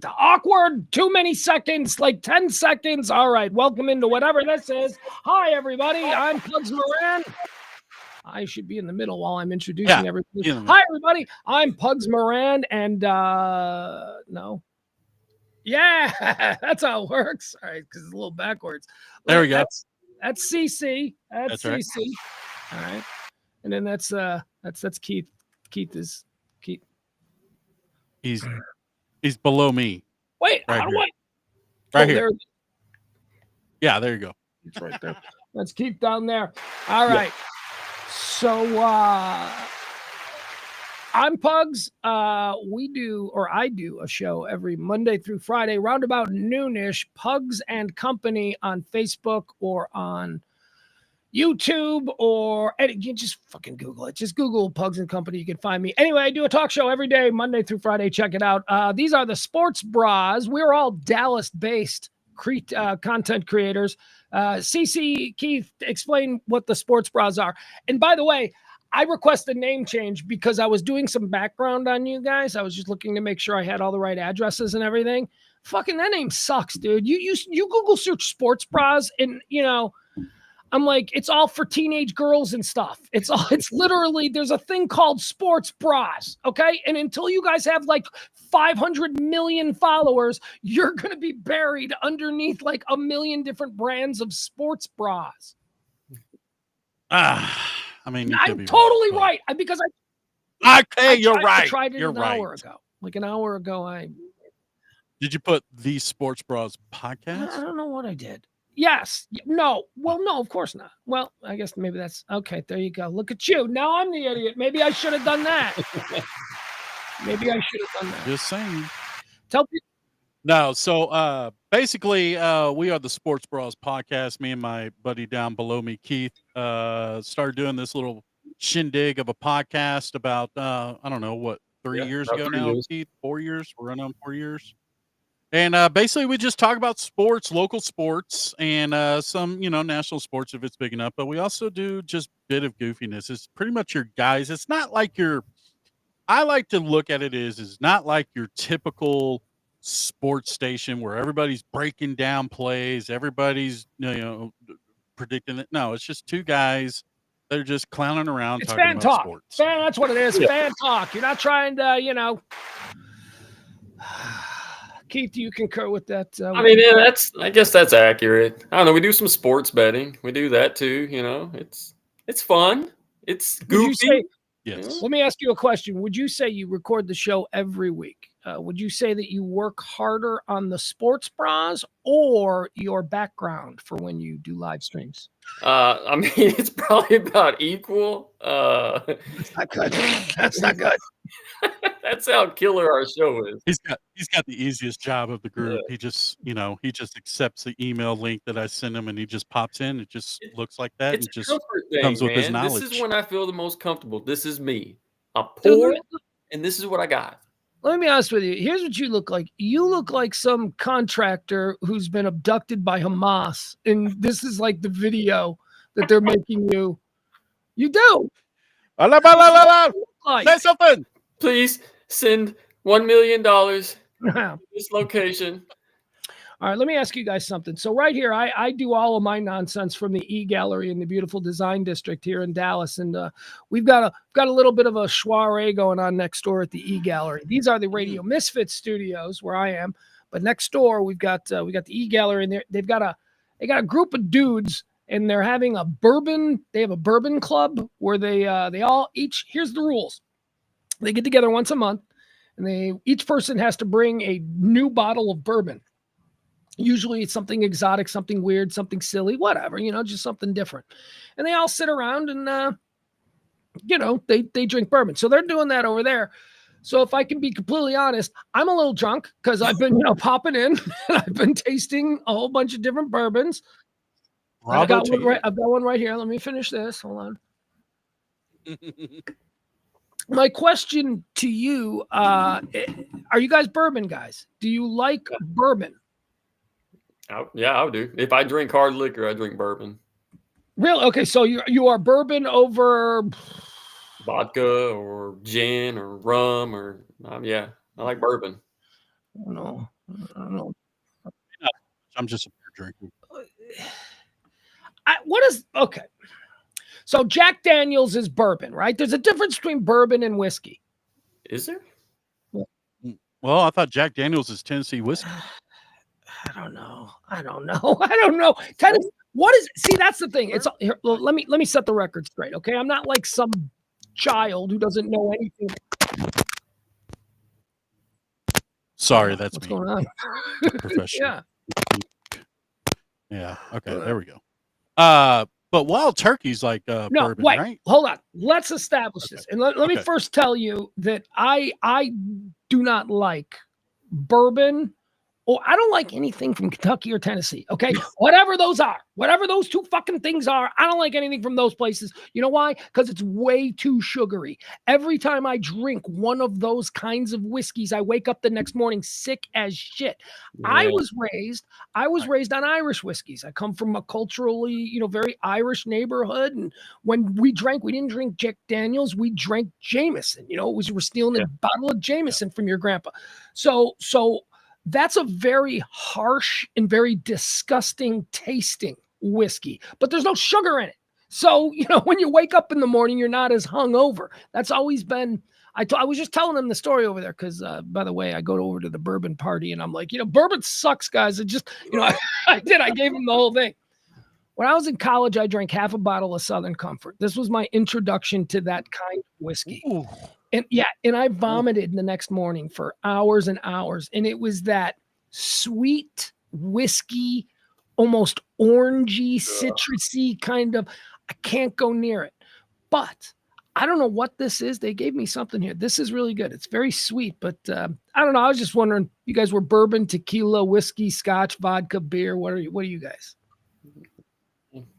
awkward. Too many seconds, like 10 seconds. All right. Welcome into whatever this is. Hi, everybody. I'm Pugs Moran. I should be in the middle while I'm introducing everybody. Hi, everybody. I'm Pugs Moran. And no. Yeah, that's how it works. All right, because it's a little backwards. There we go. That's CC. That's CC. Right. All right. And then that's Keith. Keith. He's below me. Wait, how do I? Right here. Yeah, there you go. It's right there. Let's keep down there. All right. Yeah. So I'm Pugs. I do a show every Monday through Friday, roundabout noonish. Pugs and Company on Facebook or on YouTube, or you just fucking Google it. Just Google Pugs and Company. You can find me. Anyway, I do a talk show every day, Monday through Friday. Check it out. These are the Sports Bras. We're all Dallas-based content creators. CC, Keith, explain what the Sports Bras are. And by the way, I requested a name change because I was doing some background on you guys. I was just looking to make sure I had all the right addresses and everything. Fucking that name sucks, dude. You Google search Sports Bras and, I'm like, it's all for teenage girls and stuff. It's literally, there's a thing called Sports Bras, okay? And until you guys have like 500 million followers, you're going to be buried underneath like a million different brands of sports bras. I mean, I'm totally right because you're right. I tried it an hour ago. Like an hour ago, Did you put the Sports Bras podcast? I don't know what I did. Yes. No. Well, no, of course not. Well, I guess maybe that's okay. There you go. Look at you. Now I'm the idiot. Maybe I should have done that. Just saying. Tell people. No. So basically, we are the Sports Bras podcast. Me and my buddy down below me, Keith, started doing this little shindig of a podcast about, I don't know, what, 3 years ago now, Keith? 4 years? We're running on 4 years. And basically, we just talk about sports, local sports, and some, national sports if it's big enough. But we also do just a bit of goofiness. It's pretty much your guys. It's not like I like to look at it as not like your typical sports station where everybody's breaking down plays, everybody's, predicting it. No, it's just two guys that are just clowning around talking about talk. Sports. That's what it is. Yeah. Fan talk. You're not trying to, Keith, do you concur with that? I guess that's accurate. I don't know. We do some sports betting. We do that too. It's fun. It's goofy. Yes. Let me ask you a question. Would you say you record the show every week? Would you say that you work harder on the Sports Bras or your background for when you do live streams? It's probably about equal. That's not good. That's not good. That's how killer our show is. He's got the easiest job of the group. Yeah. He just accepts the email link that I send him and he just pops in. It just looks like that. It's and just comes with his knowledge. This is when I feel the most comfortable. This is me. I'm poor, and this is what I got. Let me be honest with you. Here's what you look like. You look like some contractor who's been abducted by Hamas, and this is like the video that they're making you. You do. Say something. Please send $1 million to this location. All right, let me ask you guys something. So right here, I do all of my nonsense from the E-Gallery in the beautiful design district here in Dallas. And we've got a little bit of a soiree going on next door at the E-Gallery. These are the Radio Misfits studios where I am. But next door, we got the E-Gallery, and they got a group of dudes, and they're having a bourbon. They have a bourbon club where they all each, here's the rules. They get together once a month, and each person has to bring a new bottle of bourbon. Usually it's something exotic, something weird, something silly, whatever, just something different. And they all sit around and, they drink bourbon. So they're doing that over there. So if I can be completely honest, I'm a little drunk because I've been, popping in and I've been tasting a whole bunch of different bourbons. I've got one right here. Let me finish this. Hold on. My question to you, are you guys bourbon guys? Do you like bourbon? I do. If I drink hard liquor, I drink bourbon. Really? Okay, so you are bourbon over vodka or gin or rum or I like bourbon. I don't know. I'm just a beer drinker. Okay. So Jack Daniels is bourbon, right? There's a difference between bourbon and whiskey. Is there? Well, I thought Jack Daniels is Tennessee whiskey. I don't know. Tennessee, what is? See, that's the thing. It's here. Let me set the record straight, okay? I'm not like some child who doesn't know anything. Sorry, that's what's me. going on. Professional. Yeah. Okay. There we go. But Wild Turkey's like bourbon, wait, right? Hold on. Let's establish this. And let me first tell you that I do not like bourbon, or I don't like anything from Kentucky or Tennessee. Okay. Whatever those are, whatever those two fucking things are, I don't like anything from those places. You know why? Because it's way too sugary. Every time I drink one of those kinds of whiskeys, I wake up the next morning sick as shit. Yeah. I was raised on Irish whiskeys. I come from a culturally, very Irish neighborhood. And when we drank, we didn't drink Jack Daniels. We drank Jameson. We're stealing a bottle of Jameson from your grandpa. So that's a very harsh and very disgusting tasting whiskey, but there's no sugar in it. So, when you wake up in the morning, you're not as hungover. That's always been, I was just telling them the story over there. Cause by the way, I go over to the bourbon party and I'm like, bourbon sucks, guys. It just, I gave them the whole thing. When I was in college, I drank half a bottle of Southern Comfort. This was my introduction to that kind of whiskey. Ooh. And I vomited the next morning for hours and hours. And it was that sweet whiskey, almost orangey, citrusy kind of, I can't go near it. But I don't know what this is. They gave me something here. This is really good. It's very sweet, but I don't know. I was just wondering, you guys were bourbon, tequila, whiskey, scotch, vodka, beer. What are you guys?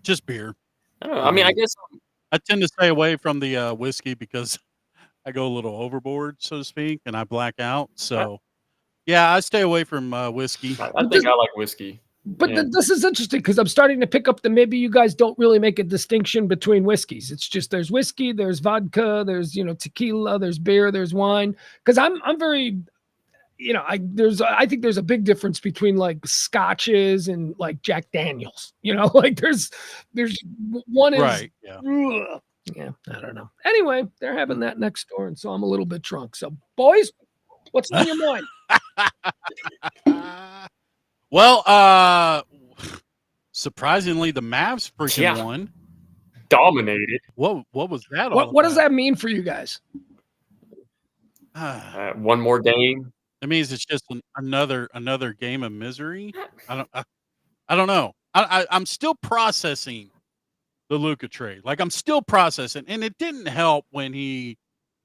Just beer. I don't know. I mean, I guess I tend to stay away from the whiskey because I go a little overboard, so to speak, and I black out. So, I stay away from whiskey. I think I like whiskey. But this is interesting because I'm starting to pick up that maybe you guys don't really make a distinction between whiskeys. It's just there's whiskey, there's vodka, there's tequila, there's beer, there's wine. Because I'm very, I think there's a big difference between like scotches and like Jack Daniels. Like there's one is right. Yeah, I don't know. Anyway, they're having that next door, and so I'm a little bit drunk. So, boys, what's on your mind? Well, surprisingly, the Mavs freaking won. Dominated. What was that all What does that mean for you guys? One more game. It means it's just another game of misery. I don't know. I'm still processing the Luka trade. Like I'm still processing, and it didn't help when he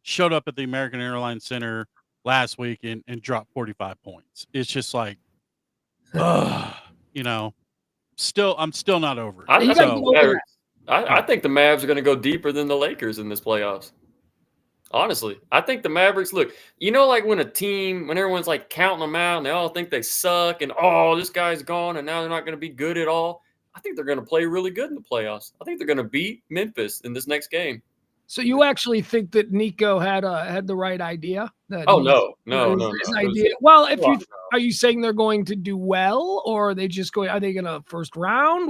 showed up at the American Airlines Center last week and dropped 45 points. It's just like, I'm still not over it. I think the Mavs are going to go deeper than the Lakers in this playoffs. Honestly, I think the Mavericks like when when everyone's like counting them out and they all think they suck and this guy's gone and now they're not going to be good at all. I think they're going to play really good in the playoffs. I think they're going to beat Memphis in this next game. So you actually think that Nico had the right idea? No. Idea. Well, are you saying they're going to do well, or are they just going? Are they going to first round?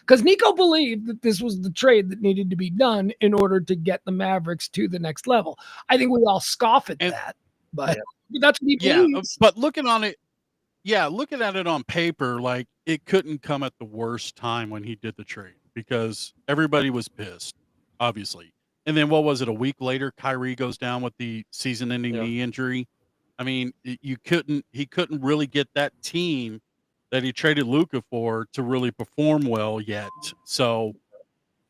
Because Nico believed that this was the trade that needed to be done in order to get the Mavericks to the next level. I think we all scoff at that, but that's what he believes. But looking at it on paper, like it couldn't come at the worst time when he did the trade because everybody was pissed, obviously. And then what was it? A week later, Kyrie goes down with the season-ending knee injury. I mean, he couldn't really get that team that he traded Luka for to really perform well yet. So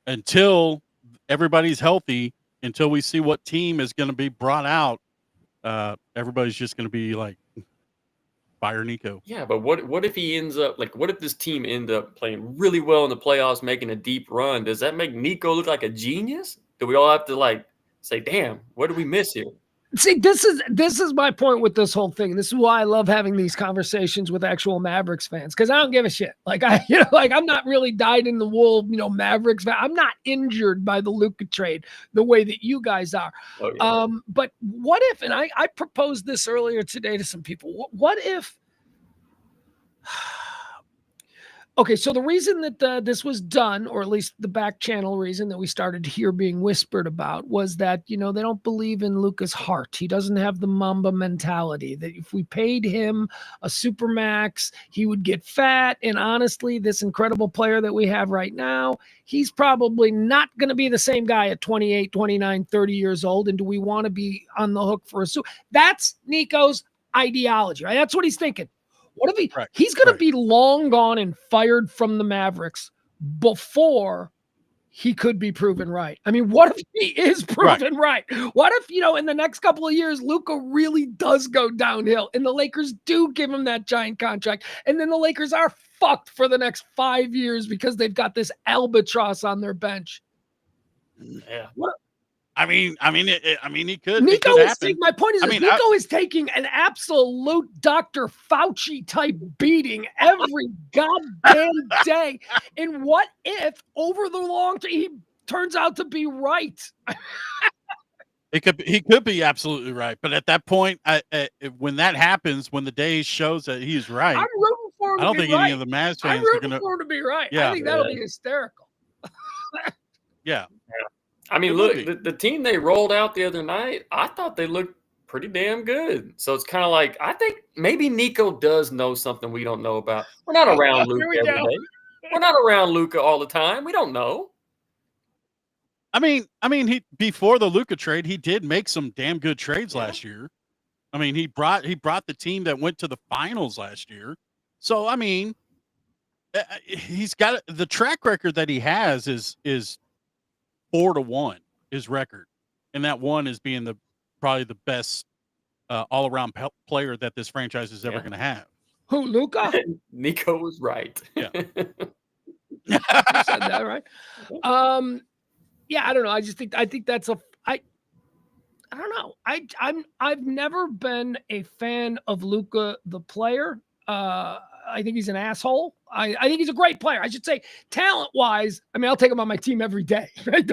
until everybody's healthy, until we see what team is going to be brought out, everybody's just going to be like, fire Nico. Yeah, but what if he ends up what if this team ends up playing really well in the playoffs, making a deep run? Does that make Nico look like a genius? Do we all have to say, damn, what did we miss here? See, this is my point with this whole thing. This is why I love having these conversations with actual Mavericks fans, because I don't give a shit. Like I'm not really dyed in the wool, Mavericks fan. I'm not injured by the Luka trade the way that you guys are. Oh, yeah. But what if, and I proposed this earlier today to some people, what if, okay, so the reason that this was done, or at least the back channel reason that we started to hear being whispered about, was that, they don't believe in Luka's heart. He doesn't have the Mamba mentality, that if we paid him a supermax, he would get fat. And honestly, this incredible player that we have right now, he's probably not going to be the same guy at 28, 29, 30 years old. And do we want to be on the hook for a suit? That's Nico's ideology, right? That's what he's thinking. What if he's going to be long gone and fired from the Mavericks before he could be proven right? I mean, what if he is proven right? What if, in the next couple of years, Luka really does go downhill and the Lakers do give him that giant contract, and then the Lakers are fucked for the next 5 years because they've got this albatross on their bench? Yeah. I mean, he could. Nico is taking, my point is, Nico is taking an absolute Dr. Fauci type beating every goddamn day. And what if over the long term he turns out to be right? He could be absolutely right, but at that point, when that happens, when the day shows that he's right, I'm rooting for him. I don't think any of the Mavs fans are going to. For him to be right. Yeah, I think that'll be hysterical. Yeah. I mean, look, the team they rolled out the other night, I thought they looked pretty damn good. So it's kind of like, I think maybe Nico does know something we don't know about. We're not around Luka every day. We're not around Luka all the time. We don't know. I mean, he before the Luka trade, he did make some damn good trades last year. I mean, he brought the team that went to the finals last year. So I mean, he's got the track record that he has is 4-1 his record, and that one is being probably the best all around player that this franchise is ever going to have. Who, Luka? Nico was right. Yeah, you said that right. Yeah, I don't know. I think that's I don't know. I've never been a fan of Luka the player. I think he's an asshole. I think he's a great player. I should say, talent-wise, I mean, I'll take him on my team every day. Right?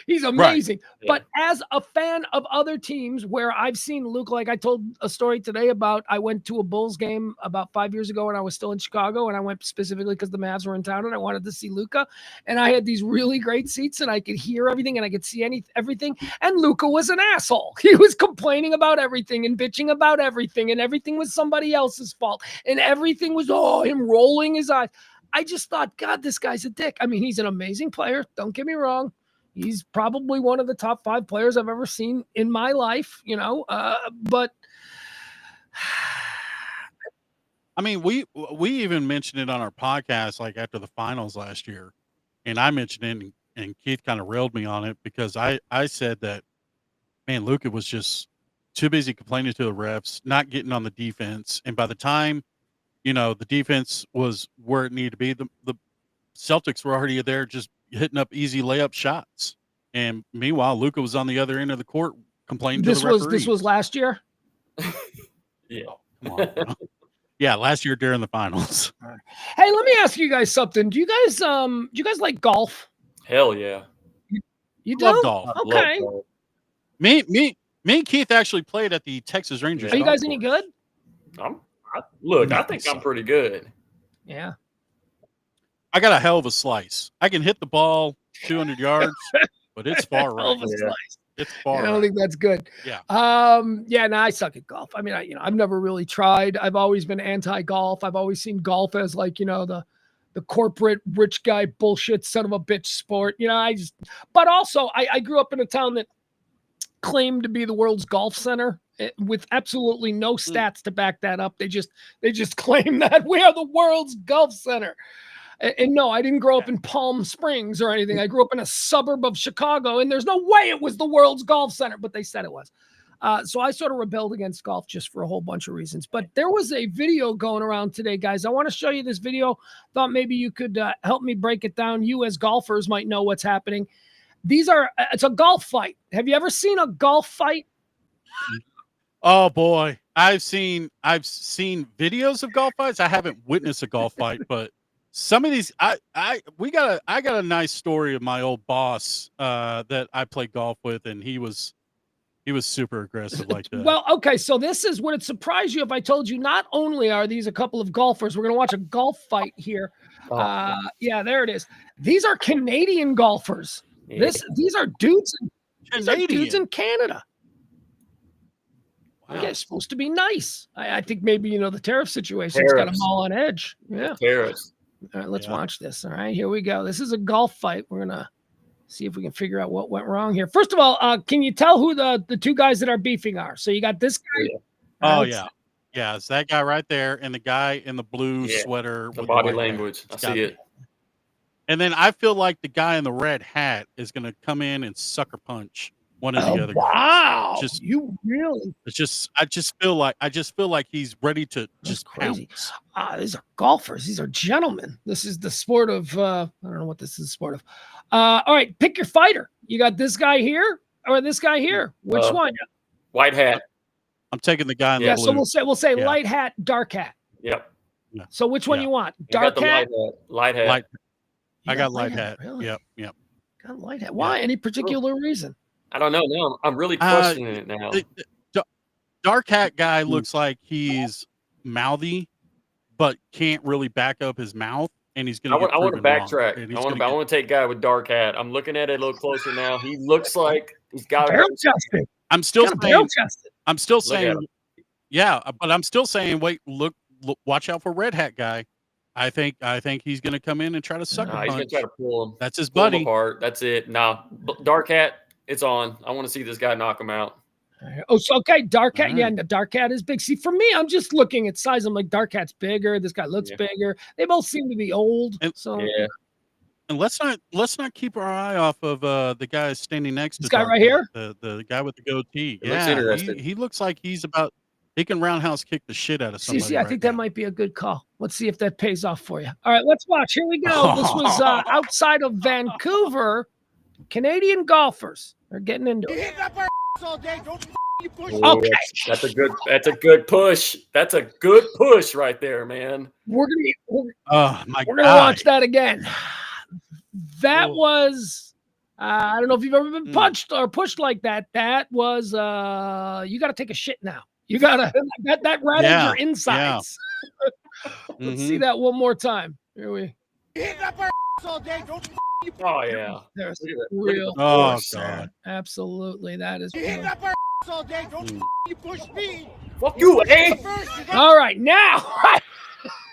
He's amazing. Right. Yeah. But as a fan of other teams where I've seen Luka, like I told a story today about, I went to a Bulls game about 5 years ago when I was still in Chicago, and I went specifically because the Mavs were in town and I wanted to see Luka. And I had these really great seats and I could hear everything and I could see everything. And Luka was an asshole. He was complaining about everything and bitching about everything, and everything was somebody else's fault. And everything was, him rolling his eyes. I just thought, God, this guy's a dick. I mean, he's an amazing player. Don't get me wrong. He's probably one of the top 5 players I've ever seen in my life, but I mean, we even mentioned it on our podcast, like after the finals last year, and I mentioned it, and Keith kind of railed me on it because I said that, man, Luka was just too busy complaining to the refs, not getting on the defense. And by the time, the defense was where it needed to be, the Celtics were already there just hitting up easy layup shots. And meanwhile, Luka was on the other end of the court complaining to the referee. This was last year? Yeah. Oh, come on, bro. Yeah, last year during the finals. Right. Hey, let me ask you guys something. Do you guys like golf? Hell yeah. You do? Love golf. Okay. Love golf. Me and Keith actually played at the Texas Rangers. Are you guys any good? I think I'm pretty good. Yeah. I got a hell of a slice. I can hit the ball 200 yards, but it's far right. It's far right. I don't think that's good. Yeah. I suck at golf. I mean, I've never really tried. I've always been anti-golf. I've always seen golf as like, the corporate rich guy bullshit son of a bitch sport. But also I grew up in a town that claimed to be the world's golf center with absolutely no stats to back that up. They just claim that we are the world's golf center. And no, I didn't grow up in Palm Springs or anything. I grew up in a suburb of Chicago, and there's no way it was the world's golf center, but they said it was. So I sort of rebelled against golf just for a whole bunch of reasons. But there was a video going around today, guys. I want to show you this video. Thought maybe you could help me break it down. You as golfers might know what's happening. It's a golf fight. Have you ever seen a golf fight? Oh boy, I've seen videos of golf fights. I haven't witnessed a golf fight, but some of these, I got a nice story of my old boss that I played golf with, and he was super aggressive like that. Well, okay, so this is would it surprise you if I told you not only are these a couple of golfers, we're going to watch a golf fight here. Yeah, there it is. These are Canadian golfers. Yeah. These are dudes. These are Canadian. dudes in Canada. Wow. Okay, it's supposed to be nice. I think maybe the tariff situation's got them all on edge. Yeah. Tariffs. All right, let's watch this. All right, here we go. This is a golf fight. We're gonna see if we can figure out what went wrong here. First of all, can you tell who the two guys that are beefing are? So you got this guy. Yeah. Oh yeah, it's that guy right there, and the guy in the blue sweater. The with body white language. hair. I see it. And then I feel like the guy in the red hat is going to come in and sucker punch one of the other guys. Wow! Just you really? I just feel like he's ready to just crazy. pounce. These are golfers. These are gentlemen. This is the sport of I don't know what this is the sport of. All right, pick your fighter. You got this guy here or this guy here. Which one? White hat. I'm taking the guy in the Yeah, blue. so we'll say light hat, dark hat. Yep. Yeah. So which one you want? Dark hat? Light hat. I got light hat. Really? Yep. Got light hat. Why? Any particular reason? I don't know. Now I'm really questioning it now. The dark hat guy looks like he's mouthy, but can't really back up his mouth, and he's going to. I want to backtrack. I want to take guy with dark hat. I'm looking at it a little closer now. He looks like he's got barrel chested. I'm still saying, yeah, but I'm still saying, wait, look, watch out for red hat guy. I think he's going to come in and try to sucker punch. He's going to try to pull him. That's his buddy. Pull him apart. That's it. Nah, dark hat. It's on. I want to see this guy knock him out. Oh, so okay, dark hat. Yeah, the dark hat is big. See, for me, I'm just looking at size. I'm like, dark hat's bigger. This guy looks bigger. They both seem to be old. And let's not keep our eye off of the guy standing next to this guy right here. The guy with the goatee. Looks interesting. He looks like he can roundhouse kick the shit out of somebody. See, I think that might be a good call. Let's see if that pays off for you. All right, let's watch. Here we go. This was outside of Vancouver. Canadian golfers are getting into it. Okay, that's a good push. That's a good push right there, man. We're gonna watch that again. That was I don't know if you've ever been punched or pushed like that. That was you got to take a shit now. You gotta that rattled your insides. Let's see that one more time. Here we. Oh yeah. There's real. Oh god. Absolutely, that is. Fuck you, eh? All right, now.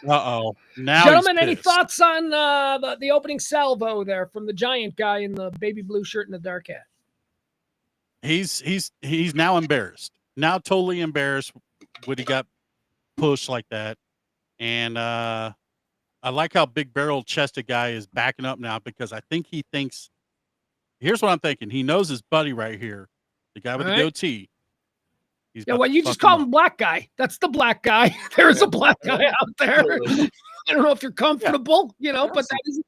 Uh-oh. Now, gentlemen, any thoughts on the opening salvo there from the giant guy in the baby blue shirt and the dark hat? He's now embarrassed. Now totally embarrassed when he got pushed like that. And I like how big barrel chested guy is backing up now, because I think he thinks, here's what I'm thinking. He knows his buddy right here, the guy with the goatee. Well, you just call him black guy. That's the black guy. There's a black guy out there. I don't know if you're comfortable, but that is.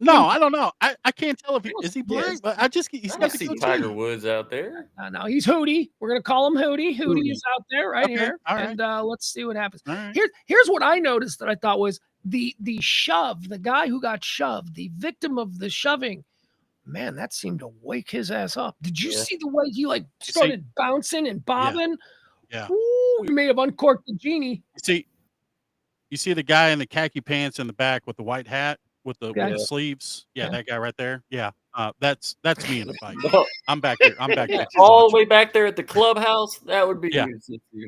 No, I don't know. I can't tell if is he black, but he's got to see Tiger Woods out there. No, he's Hootie. We're gonna call him Hootie. Hootie is out there here, all right. and let's see what happens. Right. Here's what I noticed that I thought was the shove. The guy who got shoved, the victim of the shoving. Man, that seemed to wake his ass up. Did you see the way he started bouncing and bobbing? Yeah. Ooh, he may have uncorked the genie. You see the guy in the khaki pants in the back with the white hat with the sleeves. Yeah, that guy right there. Yeah. That's me in the fight. I'm back there. All the way back there at the clubhouse. That would be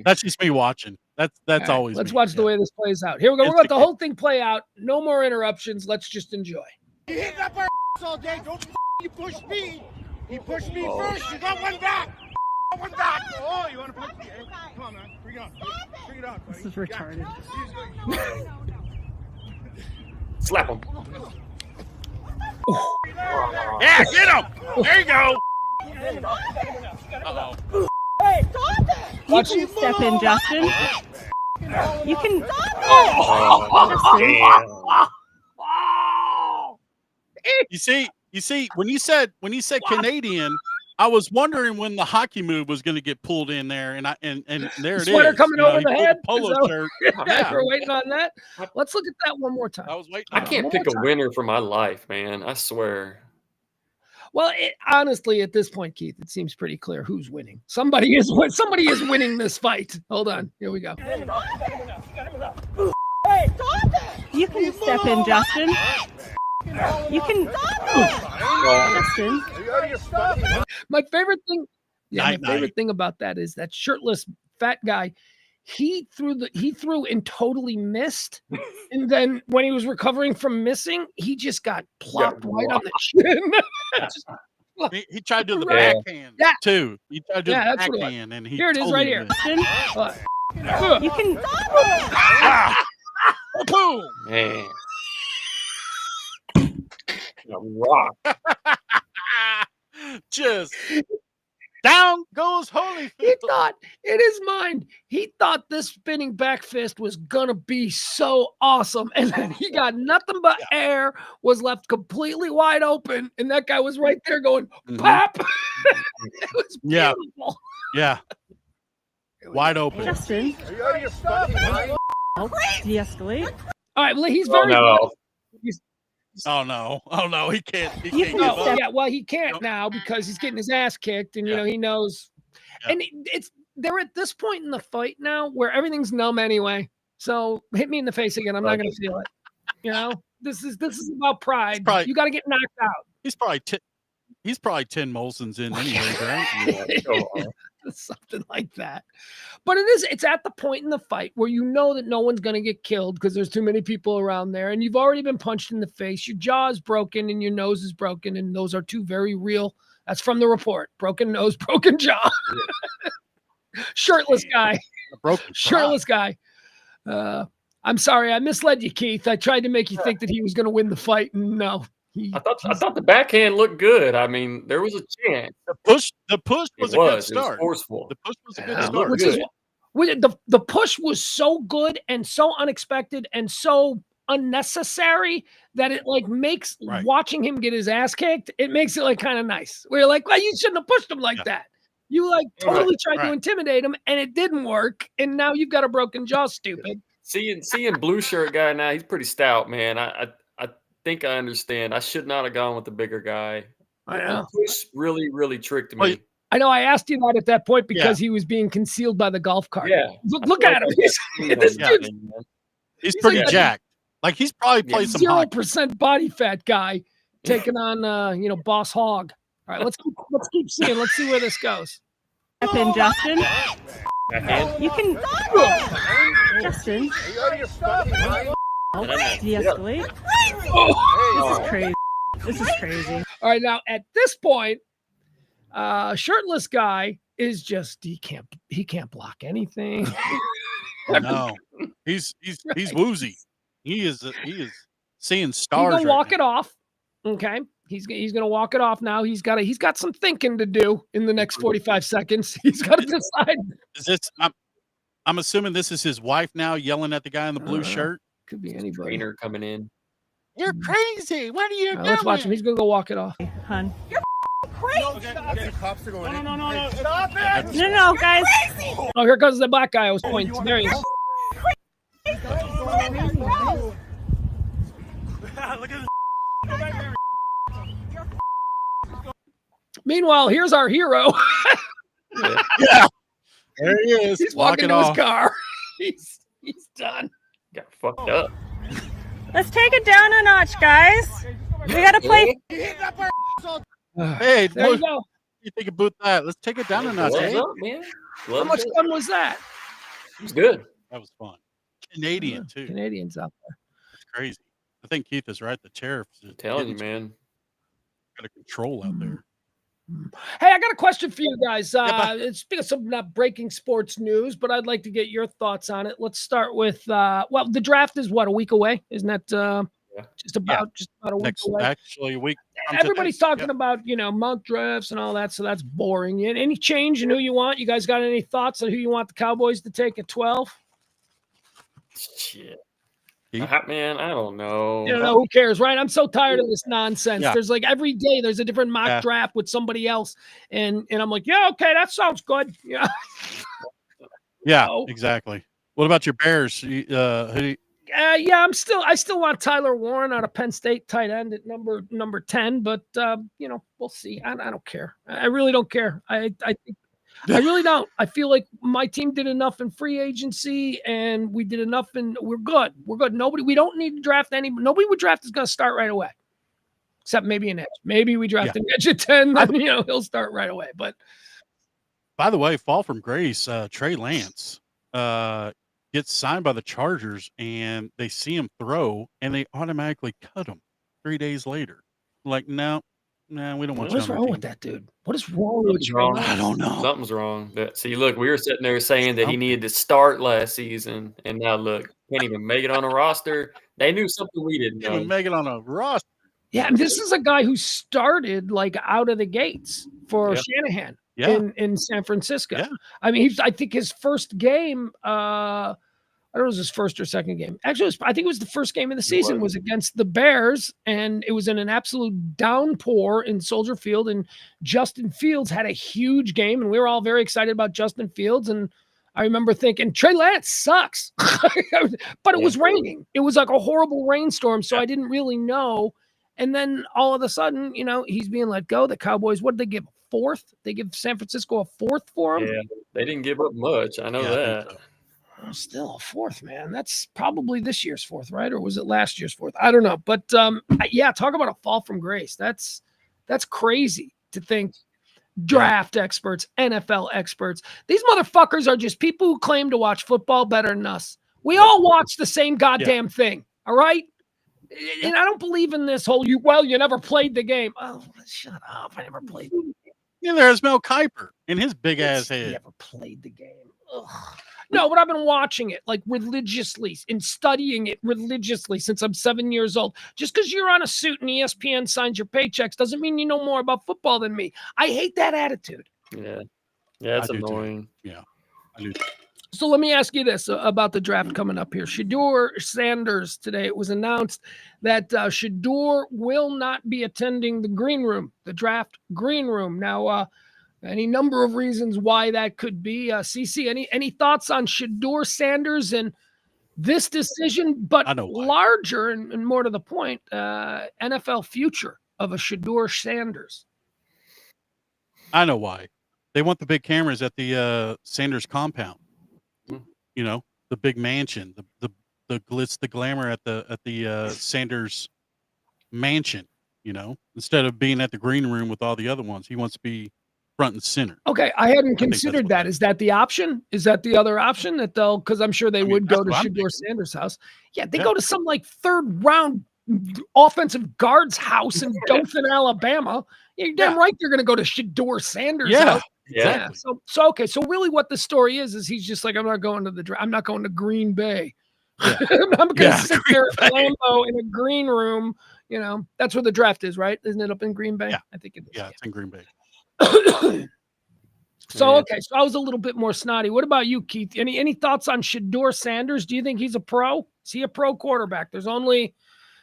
that's just me watching. That's always. Let's watch the way this plays out. Here we go. We're going to let the whole thing play out. No more interruptions. Let's just enjoy. You hit up our all day. Don't you push me. He pushed me first. You got one back. One back. Oh, you want to push me? Eh? Come on, man. Bring it on. Bring it on, buddy. This is retarded. Slap him. Yeah, get him. There you go. Uh-oh. Hey, you can step in, Justin. You can. You see, when you said Canadian, I was wondering when the hockey move was going to get pulled in there, and there it Sweater is. coming over the he pulled head. a polo So- shirt. We're waiting on that. Let's look at that one more time. I was waiting. I on can't one pick more a winner for my life, man. I swear. Well, honestly, at this point, Keith, it seems pretty clear who's winning. Somebody is winning this fight. Hold on. Here we go. You can step in, Justin. You can, Justin. My favorite thing, Night, my favorite night. thing about that is that shirtless fat guy. He threw and totally missed, and then when he was recovering from missing, he just got plopped right on the chin. He tried to do the Right. backhand Yeah. too. He tried to do Yeah, the that's what it was. backhand, and he Here it is, right totally here. missed. Uh, You can, Boom! Man. A rock. Just down goes Holyfield. He thought in his mind, he thought this spinning back fist was gonna be so awesome, and then he got nothing but air, was left completely wide open, and that guy was right there going Mhm. pop. It was Yeah. beautiful. Yeah, wide open. Justin. De-escalate. All right, well, he's Oh, very no. Oh no, he can't. He You can't can give Oh, up. yeah, well, he can't Nope. now because he's getting his ass kicked, and you Yeah. know he knows. Yeah. And they're at this point in the fight now where everything's numb anyway. So hit me in the face again, I'm not going to feel it. You know, this is about pride. probably- You got to get knocked out. He's probably 10 Molsons in anyway, right? Yeah, go on. Something like that. But it's at the point in the fight where you know that no one's going to get killed because there's too many people around there, and you've already been punched in the face. Your jaw is broken and your nose is broken, and those are two very real. That's from the report. Broken nose, broken jaw. Shirtless guy. A broken Shirtless guy. I'm sorry, I misled you, Keith. I tried to make you think that he was going to win the fight, and no. I thought the backhand looked good. I mean, there was a chance. The push was a good It was start. forceful. The push was a Yeah, good it start. looked Which is good. the push was so good and so unexpected and so unnecessary that it like makes Right. watching him get his ass kicked, it makes it like kind of nice. Where you're like, well, you shouldn't have pushed him like Yeah. that. You like totally tried to right. intimidate him and it didn't work. And now you've got a broken jaw, stupid. Seeing blue shirt guy now, he's pretty stout, man. I think I understand. I should not have gone with the bigger guy. I know. The push really tricked me. Well, I know I asked you that at that point because he was being concealed by the golf cart. Yeah. Look at him. This Yeah. dude's He's He's pretty like a- jacked. Like he's probably played some hockey. 0% body fat guy taking on Boss Hog. All right, let's keep seeing. Let's see where this goes. Step in, Justin. Backhand. You can, Justin. De-escalate. This is crazy. This is crazy. All right, now at this point, shirtless guy is just he can't block anything. No, he's woozy. He is seeing He's stars. gonna walk it off. Okay, he's gonna walk it off now. He's got some thinking to do in the next 45 seconds. He's got to decide. Is this? I'm assuming this is his wife now yelling at the guy in the blue shirt. Could be anybody. Trainer coming in. You're crazy. What are you All right, doing? let's watch him. He's gonna go walk it off. Hun. The cops are going in. No. Stop it! No, guys. Oh, here comes the black guy I was pointing. There he is. Look at Meanwhile, here's our hero. Yeah, there he is. He's walking walking to his off. car. He's done. Got fucked up. Let's take it down a notch, guys. We gotta play. Hey, There what you go. do you think about that? Let's take it down a notch. Gloves Eh? up, man. How Gloves much up. fun was that? It was good. That was fun. Canadian too. Canadians out there. That's crazy. I think Keith is right. The tariffs I'm telling you, man. got a control out there. Hey, I got a question for you guys. bud. It's speaking of some not breaking sports news, but I'd like to get your thoughts on it. Let's start with the draft is what, a week away? Isn't that just about a week Next, away? actually, a week. from Everybody's today. talking about mock drafts and all that, so that's boring. Any change in who you want? You guys got any thoughts on who you want the Cowboys to take at 12? Shit. Man, I don't know. You know, who cares, right? I'm so tired of this nonsense. Yeah. There's like every day there's a different mock draft with somebody else, and I'm like, yeah, okay, that sounds good. Yeah. Yeah, exactly. What about your Bears? Who do Yeah, I still want Tyler Warren out of Penn State, tight end at number 10, but you know, we'll see. I don't care. I really don't care. I really don't. I feel like my team did enough in free agency, and we did enough, and we're good. We're good. We don't need to draft nobody we draft is going to start right away, except maybe an edge. Maybe we draft an edge at 10, then you know he'll start right away. But by the way, fall from grace, Trey Lance gets signed by the Chargers, and they see him throw, and they automatically cut him 3 days later. Like, no, we don't want you. What is wrong with that dude? What is wrong with Trey Lance? I don't know. Something's wrong. See, look, we were sitting there saying that he needed to start last season, and now look, can't even make it on a roster. They knew something we didn't know. Can't even make it on a roster. Yeah, and this is a guy who started like out of the gates for Shanahan in San Francisco. Yeah. I mean, I think his first game, I don't know if it was his first or second game. Actually, I think it was the first game of the season was against the Bears, and it was in an absolute downpour in Soldier Field, and Justin Fields had a huge game, and we were all very excited about Justin Fields, and I remember thinking, Trey Lance sucks. But it was raining. It was like a horrible rainstorm, so I didn't really know. And then all of a sudden, you know, he's being let go. The Cowboys, what did they give? A 4th? They give San Francisco a 4th for him? Yeah, they didn't give up much. I know that. Still a 4th, man. That's probably this year's 4th, right? Or was it last year's 4th? I don't know. But yeah, talk about a fall from grace. That's crazy to think. Draft experts, NFL experts. These motherfuckers are just people who claim to watch football better than us. We all watch the same goddamn thing. All right. And I don't believe in this whole you never played the game. Oh, shut up. I never played the game. Yeah, there's Mel Kiper in his big ass head. Never played the game. Ugh. No, but I've been watching it like religiously and studying it religiously since I'm 7 years old. Just because you're on a suit and ESPN signs your paychecks doesn't mean you know more about football than me. I hate that attitude. Yeah, it's annoying. Yeah, I do. So let me ask you this about the draft coming up here. Shedeur Sanders, today it was announced that Shedeur will not be attending the green room, the draft green room. Now, any number of reasons why that could be. CC, any thoughts on Shedeur Sanders and this decision, but larger and more to the point, NFL future of a Shedeur Sanders? I know why. They want the big cameras at the Sanders compound. You know, the big mansion, the glitz, the glamour at the Sanders mansion. You know, instead of being at the green room with all the other ones, he wants to be front and center. Okay, I hadn't considered that. Is that the option? Is that the other option that they'll? Because I'm sure they would go to Shedeur Sanders' house. Yeah, they go to some like 3rd round offensive guard's house in Dothan, Alabama. You're damn right they're going to go to Shedeur Sanders' house. Yeah. So okay. So really, what the story is he's just like, I'm not going to the draft. I'm not going to Green Bay. Yeah. I'm going to sit there at Lambeau in a green room. You know, that's where the draft is, right? Isn't it up in Green Bay? Yeah, I think it is. Yeah, it's in Green Bay. So okay, so I was a little bit more snotty. What about you, Keith? Any thoughts on Shedeur Sanders? Do you think he's a pro? Is he a pro quarterback?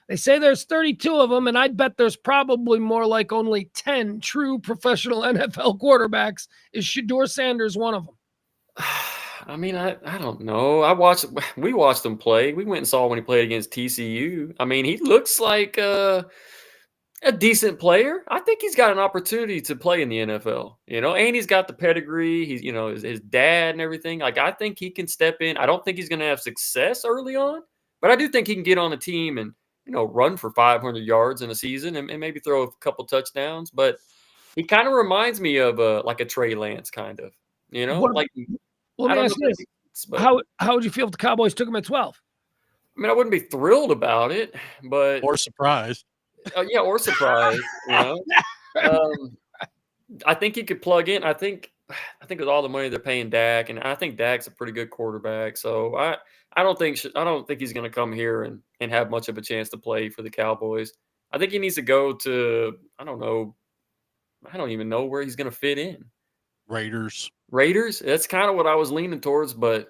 They say there's 32 of them, and I bet there's probably more like only 10 true professional NFL quarterbacks. Is Shedeur Sanders one of them? I mean, I don't know. We watched him play. We went and saw when he played against TCU. I mean, he looks like a decent player. I think he's got an opportunity to play in the NFL, you know, and he's got the pedigree. He's, you know, his dad and everything. Like, I think he can step in. I don't think he's going to have success early on, but I do think he can get on a team and, you know, run for 500 yards in a season and maybe throw a couple touchdowns. But he kind of reminds me of like a Trey Lance kind of, you know, let me ask you this. How would you feel if the Cowboys took him at 12? I mean, I wouldn't be thrilled about it, but or surprised. Yeah, or surprised. You know, I think he could plug in. I think with all the money they're paying Dak, and I think Dak's a pretty good quarterback. So I don't think he's going to come here and have much of a chance to play for the Cowboys. I think he needs to go to, I don't know. I don't even know where he's going to fit in. Raiders. That's kind of what I was leaning towards, but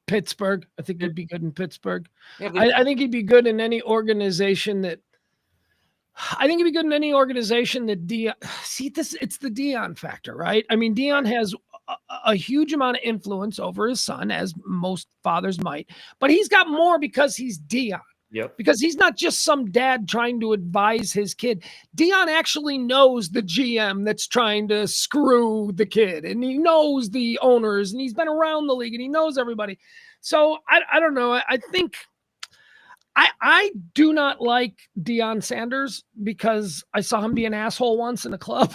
Pittsburgh. I think he'd be good in Pittsburgh. Yeah, I think he'd be good in any organization that. I think he'd be good in any organization that Dion. See, it's the Dion factor, right? I mean, Dion has a huge amount of influence over his son, as most fathers might, but he's got more because he's Dion. Yep. Because he's not just some dad trying to advise his kid. Dion actually knows the GM that's trying to screw the kid, and he knows the owners, and he's been around the league, and he knows everybody. So I don't know. I think I do not like Deion Sanders because I saw him be an asshole once in a club,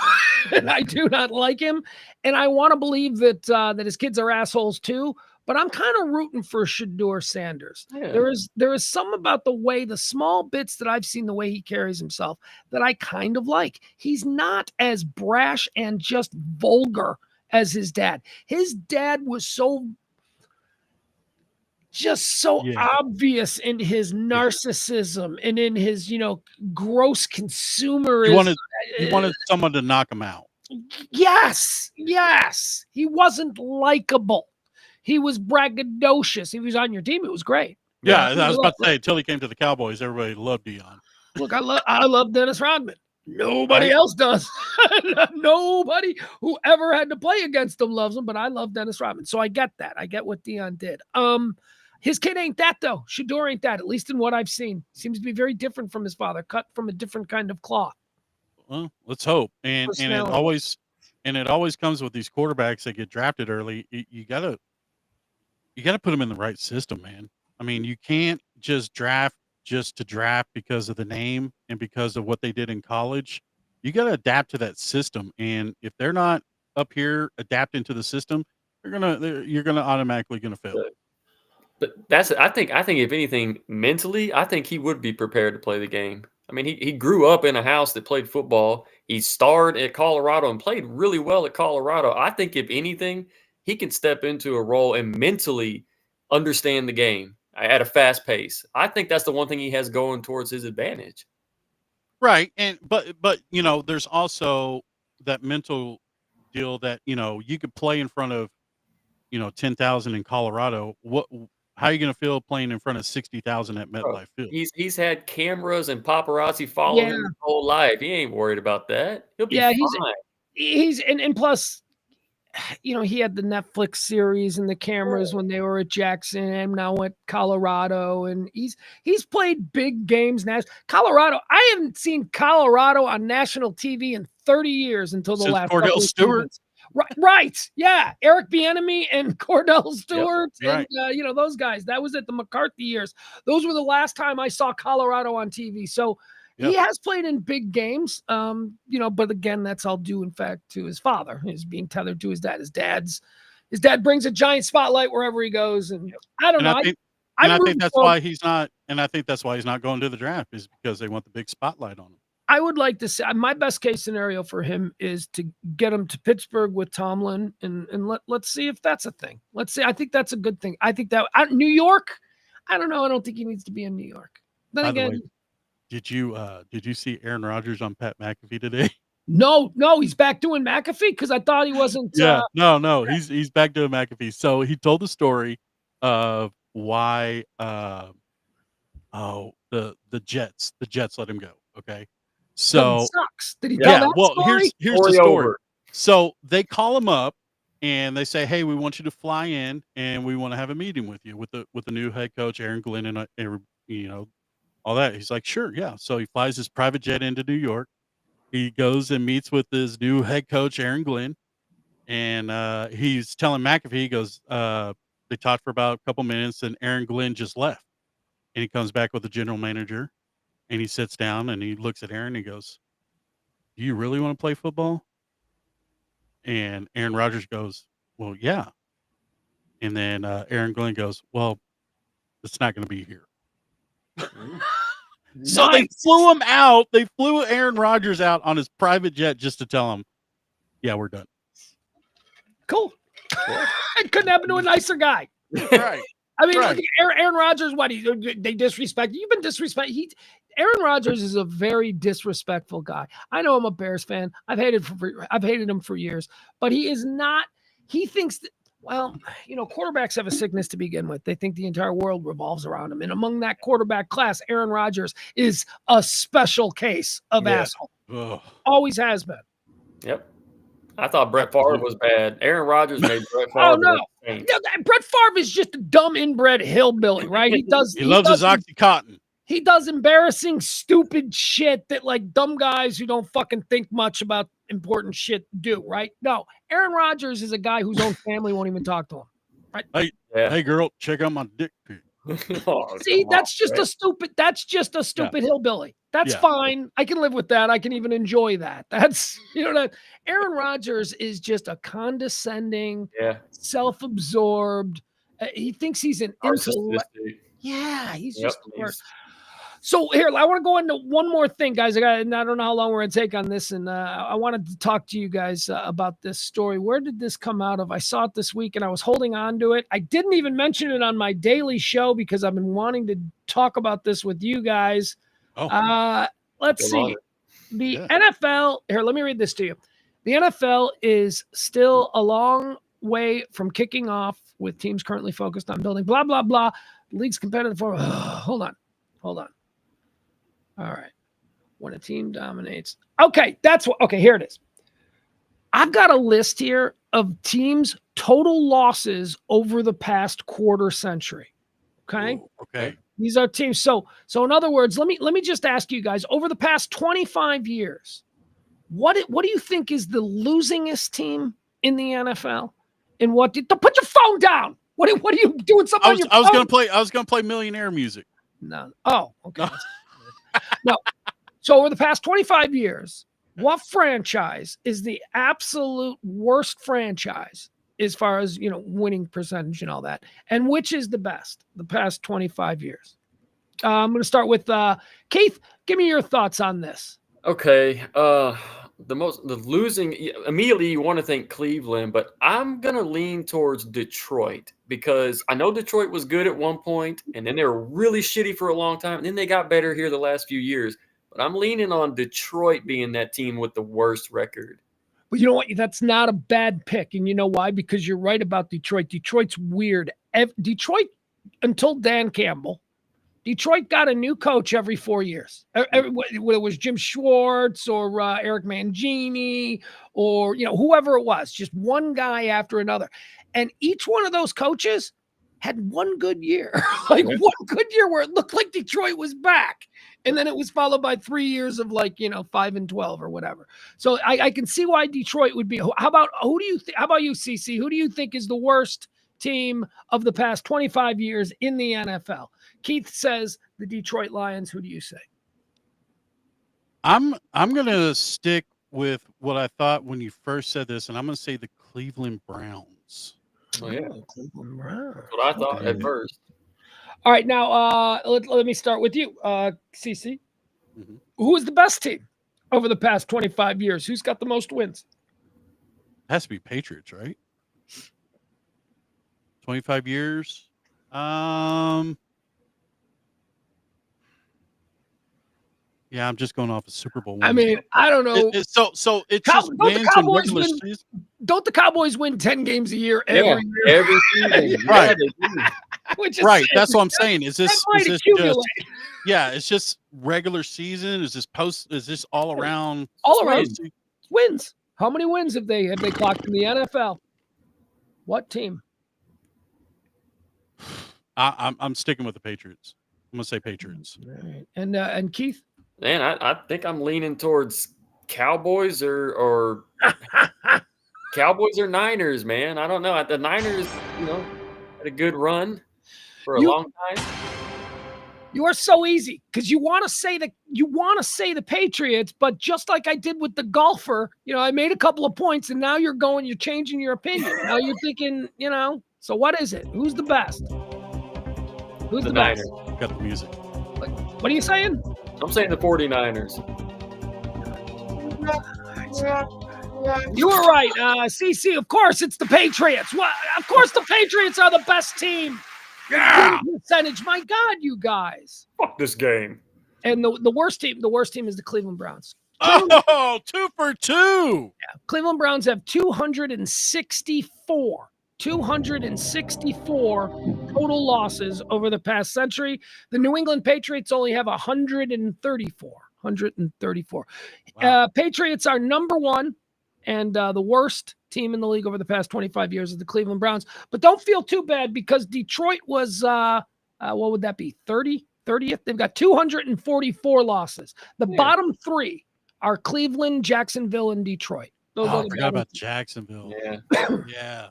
and I do not like him. And I want to believe that that his kids are assholes too. But I'm kind of rooting for Shedeur Sanders. Yeah. There is some about the small bits that I've seen, the way he carries himself, that I kind of like. He's not as brash and just vulgar as his dad. His dad was so obvious in his narcissism and in his, gross consumerism. You wanted someone to knock him out. Yes. He wasn't likable. He was braggadocious. He was on your team. It was great. Yeah, I was about to say, until he came to the Cowboys, everybody loved Deion. Look, I love Dennis Rodman. Nobody else does. Nobody who ever had to play against him loves him, but I love Dennis Rodman. So I get that. I get what Deion did. His kid ain't that, though. Shedeur ain't that, at least in what I've seen. Seems to be very different from his father, cut from a different kind of cloth. Well, let's hope. And it always comes with these quarterbacks that get drafted early. You gotta put them in the right system, man. I mean, you can't just draft just to draft because of the name and because of what they did in college. You got to adapt to that system. And if they're not up here adapting to the system, you're gonna automatically fail. But I think if anything, mentally, I think he would be prepared to play the game. I mean, he grew up in a house that played football. He starred at Colorado and played really well at Colorado. I think if anything, he can step into a role and mentally understand the game at a fast pace. I think that's the one thing he has going towards his advantage. Right. But there's also that mental deal that, you could play in front of, 10,000 in Colorado. How are you going to feel playing in front of 60,000 at MetLife Field? He's had cameras and paparazzi following him his whole life. He ain't worried about that. He'll be fine. And plus, he had the Netflix series and the cameras when they were at Jackson and now at Colorado. And he's played big games now. Colorado, I haven't seen Colorado on national TV in 30 years until the last Cordell Stewart. Right. Yeah. Eric Bieniemy and Cordell Stewart and those guys. That was at the McCarthy years. Those were the last time I saw Colorado on TV. So he has played in big games. But again, that's all due in fact to his father. He's being tethered to his dad. His dad brings a giant spotlight wherever he goes. And I don't know. I think that's why he's not. And I think that's why he's not going to the draft, is because they want the big spotlight on him. I would like to say my best case scenario for him is to get him to Pittsburgh with Tomlin and let's see if that's a thing. Let's see. I think that's a good thing. I think that New York, I don't know. I don't think he needs to be in New York. Then again, did you see Aaron Rodgers on Pat McAfee today? No, he's back doing McAfee because I thought he wasn't. No, he's back doing McAfee. So he told the story of why the Jets let him go. Okay. So sucks. Did he tell that story? Here's the story. So they call him up and they say, "Hey, we want you to fly in and we want to have a meeting with you with the new head coach Aaron Glenn and all that." He's like, "Sure, yeah." So he flies his private jet into New York. He goes and meets with his new head coach Aaron Glenn, and he's telling McAfee, he goes, they talked for about a couple minutes, and Aaron Glenn just left, and he comes back with the general manager. And he sits down and he looks at Aaron and he goes, "Do you really want to play football?" And Aaron Rodgers goes, "Well, yeah." And then Aaron Glenn goes, "Well, it's not going to be here." So they flew him out. They flew Aaron Rodgers out on his private jet just to tell him, "Yeah, we're done." Cool. It couldn't happen to a nicer guy. Right. I mean, look, Aaron Rodgers, they disrespect. You've been disrespected. Aaron Rodgers is a very disrespectful guy. I know I'm a Bears fan. I've hated him for years, but he is not. He thinks that Well, quarterbacks have a sickness to begin with. They think the entire world revolves around them. And among that quarterback class, Aaron Rodgers is a special case of asshole. Ugh. Always has been. Yep. I thought Brett Favre was bad. Aaron Rodgers made Brett Favre. Oh, no. Brett Favre is just a dumb inbred hillbilly, right? He loves his Oxycontin. He does embarrassing, stupid shit that like dumb guys who don't fucking think much about important shit do, right? No, Aaron Rodgers is a guy whose own family won't even talk to him, right? Hey girl, check out my dick pic. See, that's just a stupid hillbilly. That's fine. I can live with that. I can even enjoy that. That's, that Aaron Rodgers is just a condescending, self-absorbed. He thinks he's an intellect. Yeah, he's just the worst. So here, I want to go into one more thing, guys. I don't know how long we're going to take on this, and I wanted to talk to you guys about this story. Where did this come out of? I saw it this week, and I was holding on to it. I didn't even mention it on my daily show because I've been wanting to talk about this with you guys. Let's see. The NFL, here, let me read this to you. The NFL is still a long way from kicking off with teams currently focused on building blah, blah, blah. The league's competitive for, hold on. All right. When a team dominates. Okay, here it is. I've got a list here of teams' total losses over the past quarter century. Okay? Ooh, okay. These are teams. So in other words, let me just ask you guys, over the past 25 years, what do you think is the losingest team in the NFL? And put your phone down. What are you doing something on your phone? I was gonna play millionaire music. No. Oh, okay. No. So over the past 25 years, what franchise is the absolute worst franchise as far as, winning percentage and all that? And which is the best the past 25 years? I'm going to start with Keith. Give me your thoughts on this. Okay. The losing, immediately you want to think Cleveland, but I'm going to lean towards Detroit because I know Detroit was good at one point and then they were really shitty for a long time. And then they got better here the last few years, but I'm leaning on Detroit being that team with the worst record. But you know what? That's not a bad pick. And you know why? Because you're right about Detroit. Detroit's weird. Detroit, until Dan Campbell, Detroit got a new coach every 4 years. Whether it was Jim Schwartz or Eric Mangini or, whoever it was, just one guy after another. And each one of those coaches had one good year, one good year where it looked like Detroit was back. And then it was followed by 3 years of 5-12 or whatever. So I can see why Detroit would be. How about you, CC? Who do you think is the worst team of the past 25 years in the NFL? Keith says the Detroit Lions. Who do you say? I'm going to stick with what I thought when you first said this, and I'm going to say the Cleveland Browns. Oh, yeah. Cleveland Browns. That's what I thought at first. All right, now let me start with you, CC. Mm-hmm. Who is the best team over the past 25 years? Who's got the most wins? It has to be Patriots, right? 25 years. Yeah, I'm just going off a Super Bowl win. I mean, I don't know. So it's just wins in regular season. Don't the Cowboys win 10 games a year every year? Every season. Right. Right. That's what I'm saying. Is this it's just regular season? Is this all around? All around wins. How many wins have they clocked in the NFL? What team? I'm sticking with the Patriots. I'm gonna say Patriots. All right. And Keith? Man, I think I'm leaning towards Cowboys or Cowboys or Niners, man. I don't know. The Niners, had a good run for a long time. You are so easy because you want to say the Patriots, but just like I did with the golfer, I made a couple of points and now you're changing your opinion. Now you're thinking, so what is it? Who's the best? Who's the best? Niners. Got the music. What are you saying? I'm saying the 49ers. You were right, CC. Of course, it's the Patriots. What? Of course, the Patriots are the best team. Yeah. Percentage. My God, you guys. Fuck this game. And the worst team is the Cleveland Browns. 2 for 2. Yeah. Cleveland Browns have 264 264 total losses over the past century. The New England Patriots only have 134. 134. Wow. Patriots are number one, and the worst team in the league over the past 25 years is the Cleveland Browns. But don't feel too bad because Detroit was, what would that be, 30th? They've got 244 losses. The bottom three are Cleveland, Jacksonville, and Detroit. Those are I the forgot bottom about Jacksonville. Yeah. Yeah.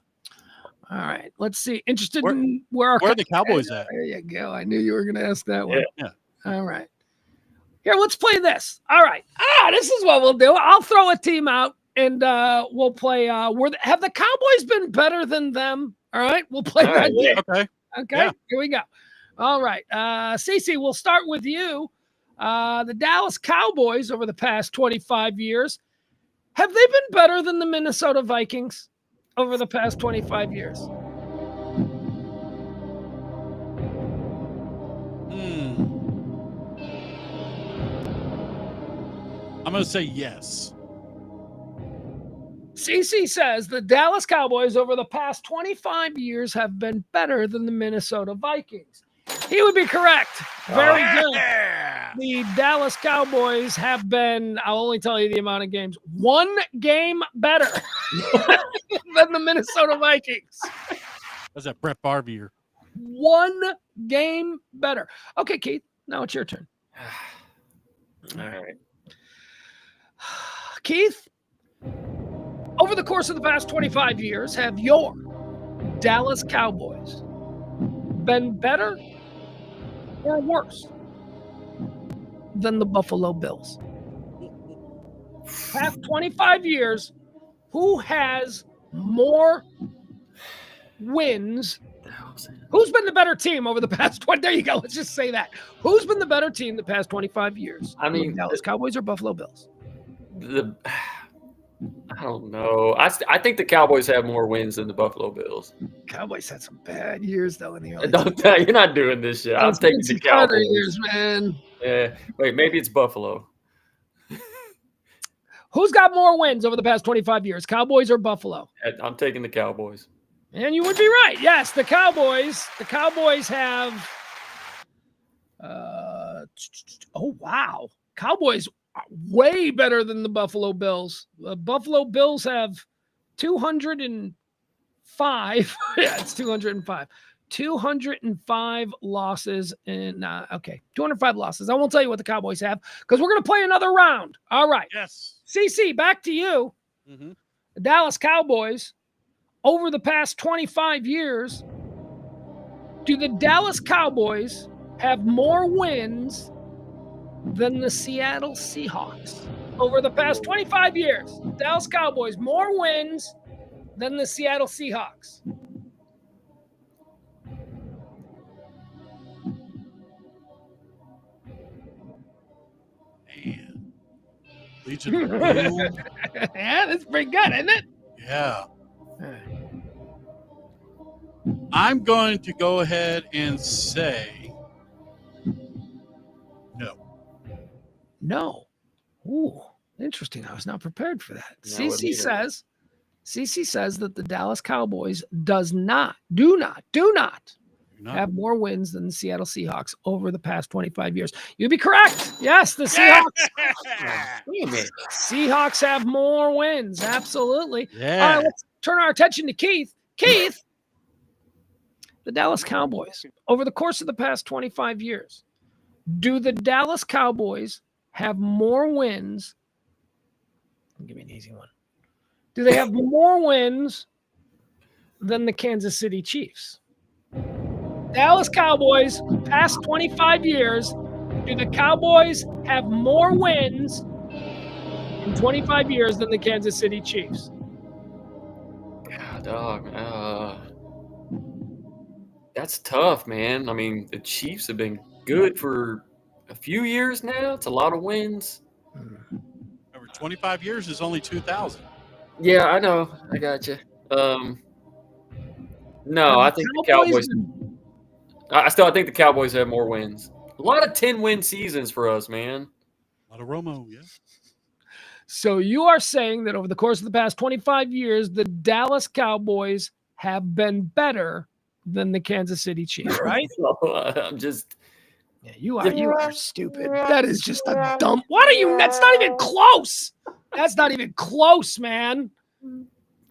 All right, let's see. Interested Where- in where Where are the Cowboys at? There you go. I knew you were going to ask that one. Yeah. All right. Here, let's play this. All right. This is what we'll do. I'll throw a team out, and we'll play. Have the Cowboys been better than them? All right. We'll play All that right, game. Okay. Okay. Yeah. Here we go. All right. Cece, we'll start with you. The Dallas Cowboys over the past 25 years, have they been better than the Minnesota Vikings over the past 25 years? I'm going to say yes. CC says the Dallas Cowboys over the past 25 years have been better than the Minnesota Vikings. He would be correct. Very good. The Dallas Cowboys have been, I'll only tell you the amount of games, one game better than the Minnesota Vikings. That's that Brett Favre year. One game better. Okay, Keith, now it's your turn. All right. Keith, over the course of the past 25 years, have your Dallas Cowboys been better or worse than the Buffalo Bills? Past 25 years, who has more wins? Who's been the better team over the past 20? There you go. Let's just say that. Who's been the better team the past 25 years? I mean, Dallas Cowboys or Buffalo Bills? I don't know. I think the Cowboys have more wins than the Buffalo Bills. Cowboys had some bad years though in the early. You're not doing this shit. I'm taking the Cowboys. Years, man. Yeah. Wait, maybe it's Buffalo. Who's got more wins over the past 25 years, Cowboys or Buffalo? I'm taking the Cowboys. And you would be right. Yes, the Cowboys. The Cowboys have. Oh wow, Cowboys are way better than the Buffalo Bills. The Buffalo Bills have 205. Yeah, it's 205. 205 losses and 205 losses. I won't tell you what the Cowboys have because we're going to play another round. All right. Yes. CC, back to you. Mm-hmm. The Dallas Cowboys, over the past 25 years, do the Dallas Cowboys have more wins than the Seattle Seahawks? Over the past 25 years, Dallas Cowboys more wins than the Seattle Seahawks. Man. Legion of Boom. Yeah, that's pretty good, isn't it? Yeah. I'm going to go ahead and say no. No. Ooh, interesting. I was not prepared for that. No, CC says that the Dallas Cowboys do not have more wins than the Seattle Seahawks over the past 25 years. You'd be correct. Yes, the Seahawks have more wins. Absolutely. Yeah. All right, let's turn our attention to Keith. Keith, the Dallas Cowboys, over the course of the past 25 years, do the Dallas Cowboys have more wins? Give me an easy one. Do they have more wins than the Kansas City Chiefs? Dallas Cowboys, past 25 years, do the Cowboys have more wins in 25 years than the Kansas City Chiefs? God, dog. That's tough, man. I mean, the Chiefs have been good for a few years now. It's a lot of wins. Over 25 years is only 2,000. Yeah, I know. I got you. No, I think the Cowboys. I think the Cowboys have more wins. A lot of 10-win seasons for us, man. A lot of Romo, yeah. So you are saying that over the course of the past 25 years, the Dallas Cowboys have been better than the Kansas City Chiefs, right? I'm just. Yeah, you are stupid. That is just a dumb. What are you? That's not even close. That's not even close, man. All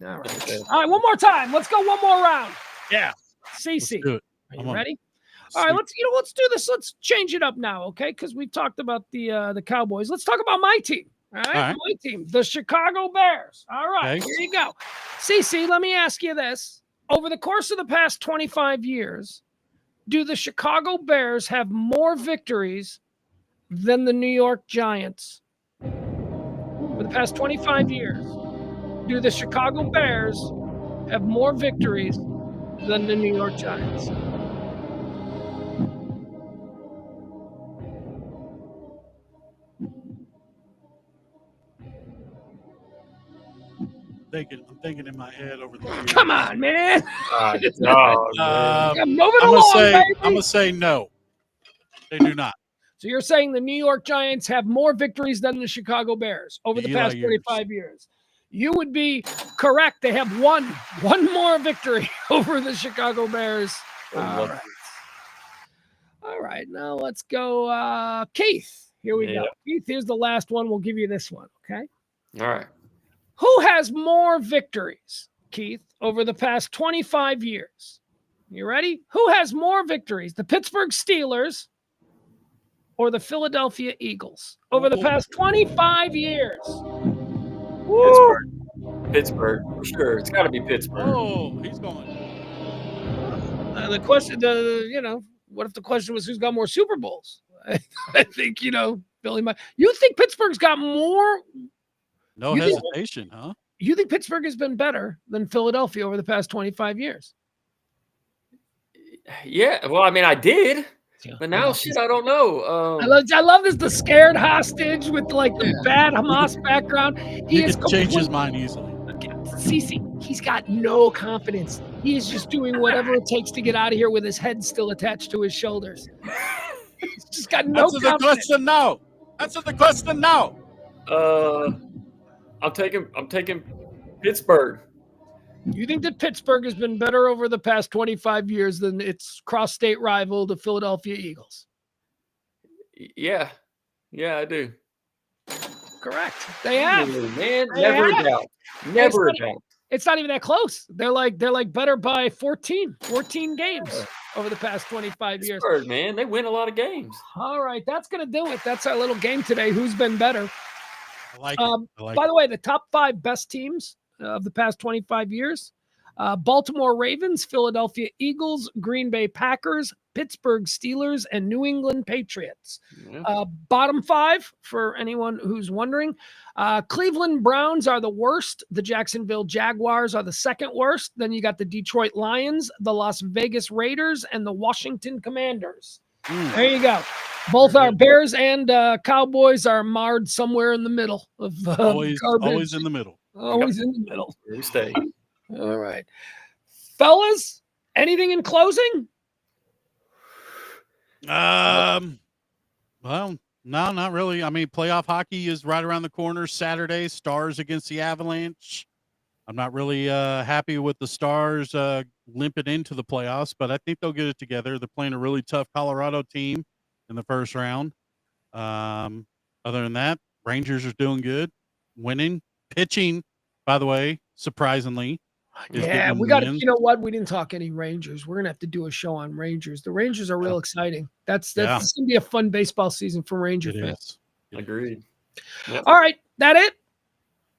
right. All right, one more time. Let's go one more round. Yeah. CC. Do it. Are you ready? All right, let's do this. Let's change it up now, okay? Because we've talked about the Cowboys. Let's talk about my team. All right? My team, the Chicago Bears. All right, Here you go. CC, let me ask you this. Over the course of the past 25 years, do the Chicago Bears have more victories than the New York Giants? For the past 25 years, do the Chicago Bears have more victories than the New York Giants? I'm thinking in my head over the years. Come on, man. Man. I'm gonna say no. They do not. So you're saying the New York Giants have more victories than the Chicago Bears over the past 25 years? You would be correct. They have one more victory over the Chicago Bears. All right. Now let's go. Keith, here we go. Keith, here's the last one. We'll give you this one, okay? All right. Who has more victories, Keith, over the past 25 years? You ready? Who has more victories, the Pittsburgh Steelers or the Philadelphia Eagles over the past 25 years? Pittsburgh, for sure. It's got to be Pittsburgh. Oh, he's going. The question, what if the question was who's got more Super Bowls? I think, Billy might. You think Pittsburgh's got more? No hesitation, huh? You think Pittsburgh has been better than Philadelphia over the past 25 years? Yeah. Well, I mean, I did. But now, I don't know. I love this, the scared hostage with like the bad Hamas background. He can change his mind easily. CC, he's got no confidence. He is just doing whatever it takes to get out of here with his head still attached to his shoulders. He's just got no confidence. Answer the question now. I'm taking Pittsburgh. You think that Pittsburgh has been better over the past 25 years than its cross-state rival, the Philadelphia Eagles? Yeah, I do. Correct. They have. Man, never a doubt. Never a doubt. It's not even that close. They're like better by 14 games over the past 25 years. Pittsburgh, man, they win a lot of games. All right, that's going to do it. That's our little game today. Who's been better? I like it. By the way, the top 5 best teams of the past 25 years, Baltimore Ravens, Philadelphia Eagles, Green Bay Packers, Pittsburgh Steelers, and New England Patriots. Yeah. Bottom 5, for anyone who's wondering, Cleveland Browns are the worst. The Jacksonville Jaguars are the second worst. Then you got the Detroit Lions, the Las Vegas Raiders, and the Washington Commanders. There you go. Both our Bears and Cowboys are marred somewhere in the middle of always in the middle. Always in the middle. We stay. All right. Fellas, anything in closing? Well, no, not really. I mean, playoff hockey is right around the corner. Saturday, Stars against the Avalanche. I'm not really happy with the Stars limping into the playoffs, but I think they'll get it together. They're playing a really tough Colorado team in the first round. Other than that, Rangers are doing good, winning, pitching, by the way, surprisingly. Yeah, we got to, you know what? We didn't talk any Rangers. We're going to have to do a show on Rangers. The Rangers are real exciting. That's going to be a fun baseball season for Ranger fans. Agreed. Yep. All right. That it?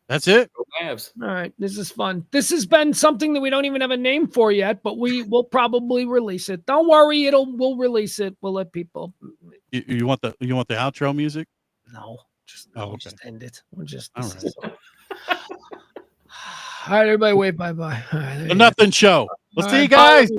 That's it. All right. This is fun. This has been something that we don't even have a name for yet, but we will probably release it. Don't worry. We'll release it. We'll let people. You want the outro music? No. Just end it. We'll just. All right. All right, everybody, wave bye-bye. All right, the Nothing Show. We'll see you guys.